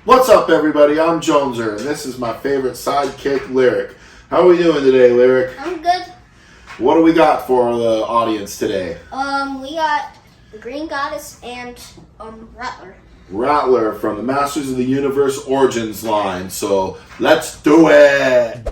What's up, everybody? I'm Joneser, and this is my favorite sidekick, Lyric. How are we doing today, Lyric? I'm good. What do we got for the audience today? We got the Green Goddess and Rattlor. Rattler from the Masters of the Universe Origins line. So let's do it!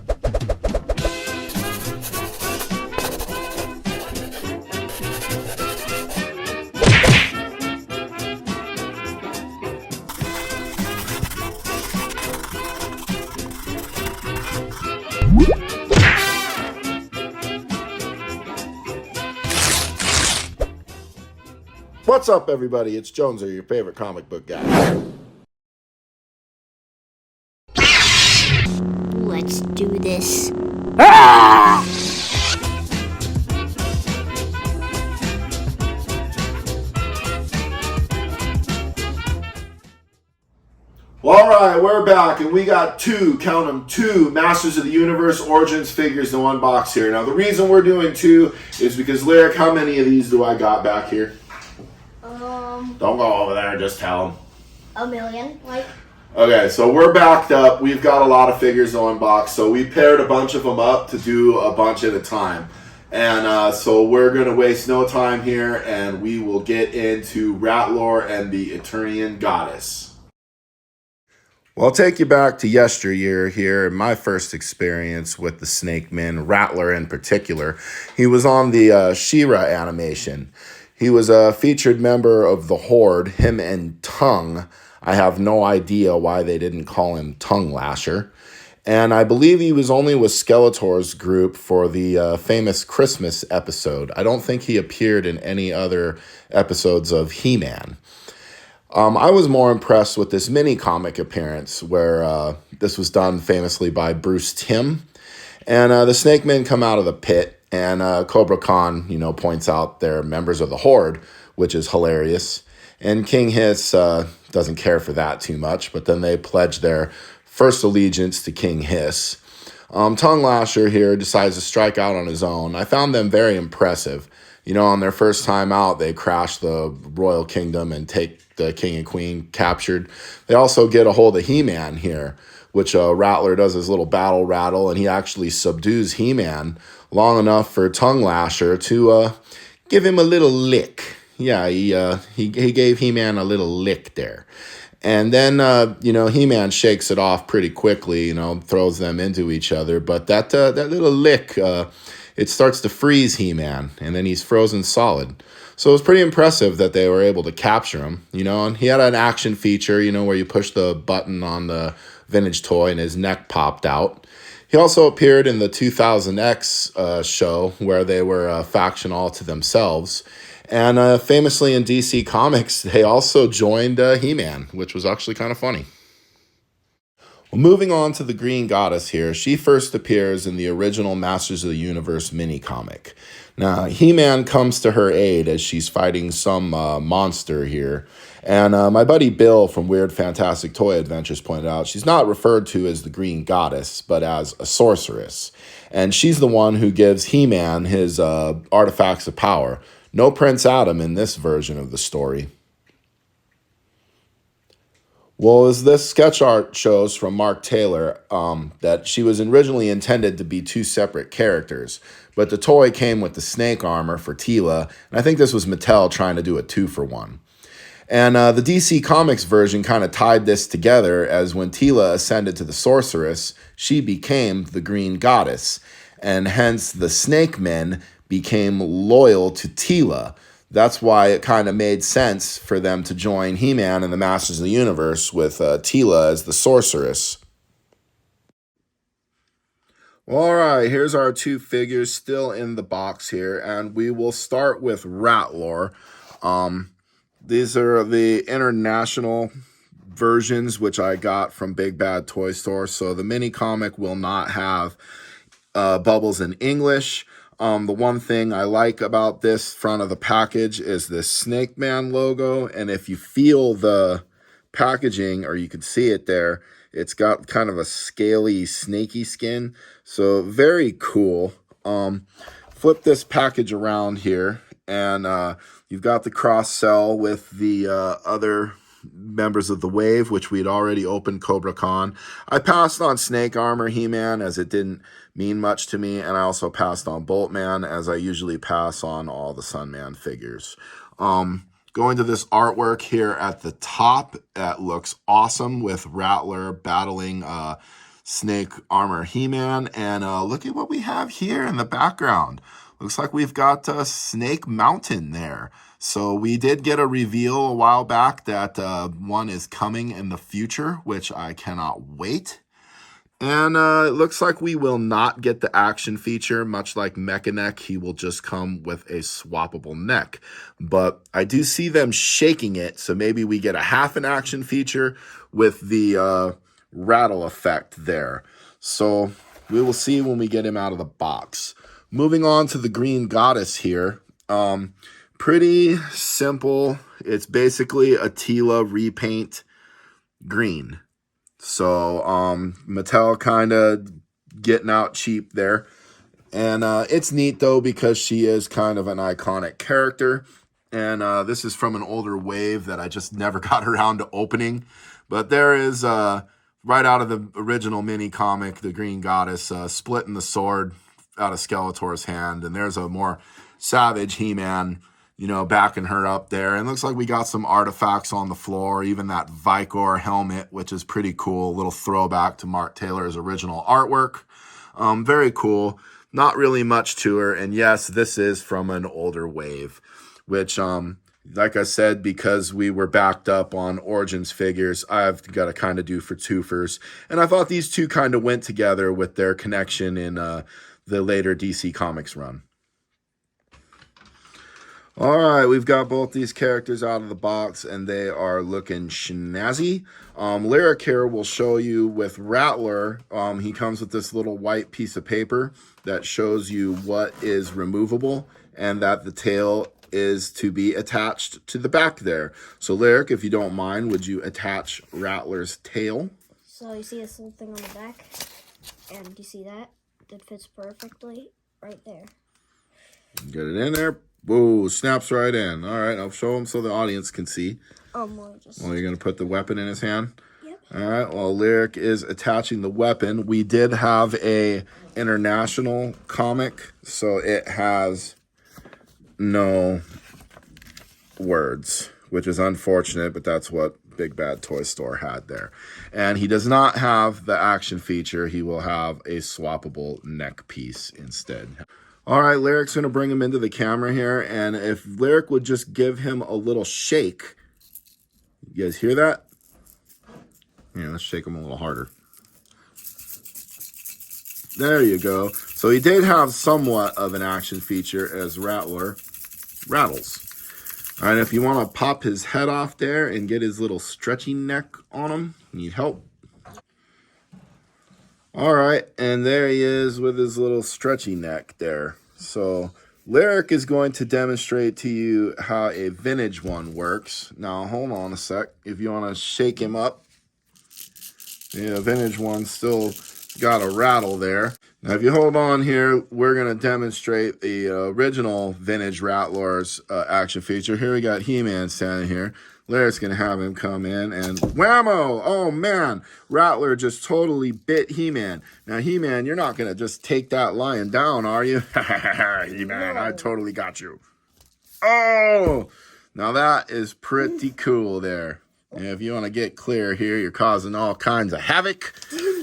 What's up, everybody? It's Joneser, your favorite comic book guy. Let's do this. Alright, we're back, and we got count them, two Masters of the Universe Origins figures in one box here. Now, the reason we're doing two is because, Lyric, how many of these do I got back here? Don't go over there, just tell them. 1 million, like. Okay, so we're backed up. We've got a lot of figures in one box, so we paired a bunch of them up to do a bunch at a time. And so we're going to waste no time here, and we will get into Rattlor and the Eternian Goddess. Well, I'll take you back to yesteryear here, my first experience with the Snake Man, Rattlor in particular. He was on the She-Ra animation. He was a featured member of the Horde, him and Tongue. I have no idea why they didn't call him Tongue Lasher. And I believe he was only with Skeletor's group for the famous Christmas episode. I don't think he appeared in any other episodes of He-Man. I was more impressed with this mini-comic appearance where this was done famously by Bruce Timm. And the Snake Men come out of the pit, and Cobra Khan, points out they're members of the Horde, which is hilarious. And King Hiss doesn't care for that too much, but then they pledge their first allegiance to King Hiss. Tongue Lasher here decides to strike out on his own. I found them very impressive. On their first time out, they crash the Royal Kingdom and take the King and Queen captured. They also get a hold of He-Man here, which Rattler does his little battle rattle, and he actually subdues He-Man long enough for Tongue Lasher to give him a little lick. Yeah, he gave He-Man a little lick there. And then, He-Man shakes it off pretty quickly, throws them into each other. But that little lick, it starts to freeze He-Man, and then he's frozen solid. So it was pretty impressive that they were able to capture him, and he had an action feature, where you push the button on the vintage toy and his neck popped out. He also appeared in the 2000X show where they were a faction all to themselves. And famously in DC Comics, they also joined He-Man, which was actually kind of funny. Well, moving on to the Green Goddess here, she first appears in the original Masters of the Universe mini-comic. Now, He-Man comes to her aid as she's fighting some monster here. And my buddy Bill from Weird Fantastic Toy Adventures pointed out she's not referred to as the Green Goddess, but as a sorceress. And she's the one who gives He-Man his artifacts of power. No Prince Adam in this version of the story. Well, as this sketch art shows from Mark Taylor, that she was originally intended to be two separate characters, but the toy came with the snake armor for Teela, and I think this was Mattel trying to do a 2-for-1. And the DC Comics version kind of tied this together, as when Teela ascended to the Sorceress, she became the Green Goddess, and hence the Snake Men became loyal to Teela. That's why it kind of made sense for them to join He-Man and the Masters of the Universe with Teela as the Sorceress. All right, here's our two figures still in the box here, and we will start with Rattlor. These are the international versions, which I got from Big Bad Toy Store, so the mini comic will not have bubbles in English. The one thing I like about this front of the package is this Snake Man logo, and if you feel the packaging, or you can see it there, it's got kind of a scaly, snaky skin, so very cool. Flip this package around here, and you've got the cross-sell with the other members of the Wave, which we'd already opened Cobra Khan. I passed on Snake Armor He-Man as it didn't mean much to me, and I also passed on Boltman as I usually pass on all the Sunman figures. Going to this artwork here at the top, that looks awesome with Rattler battling Snake Armor He-Man, and look at what we have here in the background. Looks like we've got Snake Mountain there. So we did get a reveal a while back that one is coming in the future, which I cannot wait. And it looks like we will not get the action feature, much like Mechaneck. He will just come with a swappable neck. But I do see them shaking it, so maybe we get a half an action feature with the rattle effect there. So we will see when we get him out of the box. Moving on to the Green Goddess here. Pretty simple. It's basically a Tila repaint green. So Mattel kind of getting out cheap there. And it's neat, though, because she is kind of an iconic character. And this is from an older Wave that I just never got around to opening. But there is, right out of the original mini comic, the Green Goddess splitting the sword out of Skeletor's hand. And there's a more savage He-Man, you know, backing her up there. And looks like we got some artifacts on the floor, even that Vicor helmet, which is pretty cool. A little throwback to Mark Taylor's original artwork. Very cool. Not really much to her. And yes, this is from an older Wave, which, like I said, because we were backed up on Origins figures, I've got to kind of do for twofers. And I thought these two kind of went together with their connection in the later DC Comics run. All right, we've got both these characters out of the box, and they are looking snazzy. Lyric here will show you with Rattler. He comes with this little white piece of paper that shows you what is removable and that the tail is to be attached to the back there. So, Lyric, if you don't mind, would you attach Rattler's tail? So you see this little thing on the back, and you see that? That fits perfectly right there. Get it in there. Whoa, snaps right in. All right, I'll show him so the audience can see. Well, you're going to put the weapon in his hand? Yep. All right, well, Lyric is attaching the weapon. We did have a international comic, so it has no words, which is unfortunate, but that's what Big Bad Toy Store had there. And he does not have the action feature. He will have a swappable neck piece instead. All right, Lyric's going to bring him into the camera here, and if Lyric would just give him a little shake. You guys hear that? Yeah, let's shake him a little harder. There you go. So he did have somewhat of an action feature as Rattler rattles. All right, if you want to pop his head off there and get his little stretchy neck on him, need help? All right, and there he is with his little stretchy neck there. So Lyric is going to demonstrate to you how a vintage one works. Now, hold on a sec. If you want to shake him up, yeah, vintage one still got a rattle there. Now, if you hold on here, we're going to demonstrate the original vintage Rattlor's action feature. Here we got He-Man standing here. Lyric's going to have him come in and whammo! Oh, man. Rattler just totally bit He-Man. Now, He-Man, you're not going to just take that lying down, are you? He-Man, I totally got you. Oh! Now, that is pretty cool there. And if you want to get clear here, you're causing all kinds of havoc.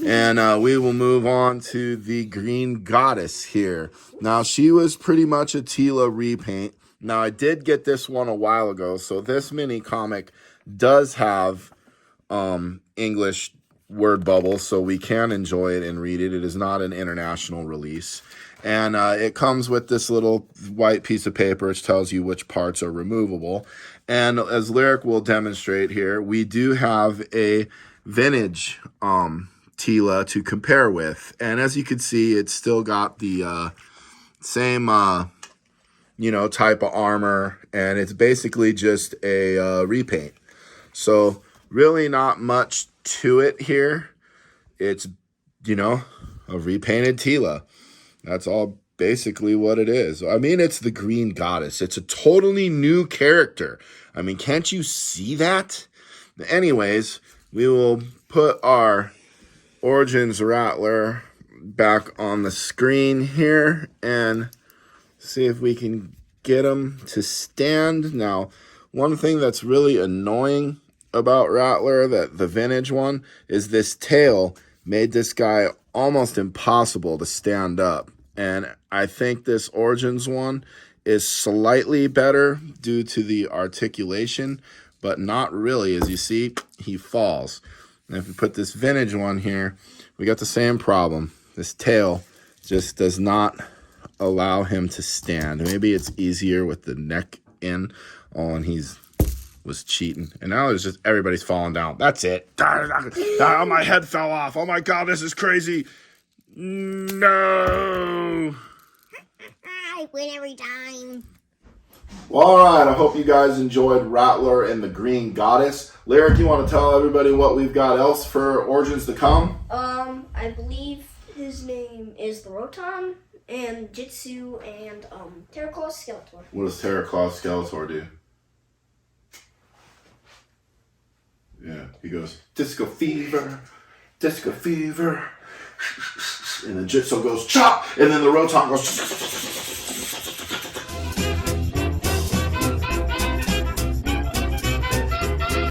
And we will move on to the Green Goddess here. Now, she was pretty much a Tila repaint. Now, I did get this one a while ago, so this mini comic does have English word bubbles, so we can enjoy it and read it. It is not an international release. And it comes with this little white piece of paper which tells you which parts are removable. And as Lyric will demonstrate here, we do have a vintage Tila to compare with. And as you can see, it's still got the same type of armor, and it's basically just a repaint. So really not much to it here. It's, a repainted Tila. That's all basically what it is. I mean, it's the Green Goddess. It's a totally new character. I mean, can't you see that? Anyways, we will put our Origins Rattler back on the screen here and see if we can get him to stand. Now, one thing that's really annoying about Rattler, that the vintage one, is this tail made this guy almost impossible to stand up. And I think this Origins one is slightly better due to the articulation, but not really. As you see, he falls. And if we put this vintage one here, we got the same problem. This tail just does not allow him to stand. Maybe it's easier with the neck in. Oh, and was cheating. And now there's just everybody's falling down. That's it. Oh, my head fell off. Oh my God, this is crazy. No. I win every time. Well, all right. I hope you guys enjoyed Rattler and the Green Goddess. Lyric, you want to tell everybody what we've got else for Origins to come? I believe his name is the Rotom and Jitsu and Terraclaw Skeletor. What does Terraclaw Skeletor do? Yeah, he goes, Disco Fever, Disco Fever. And then Jitsu goes, chop! And then the Rotom goes,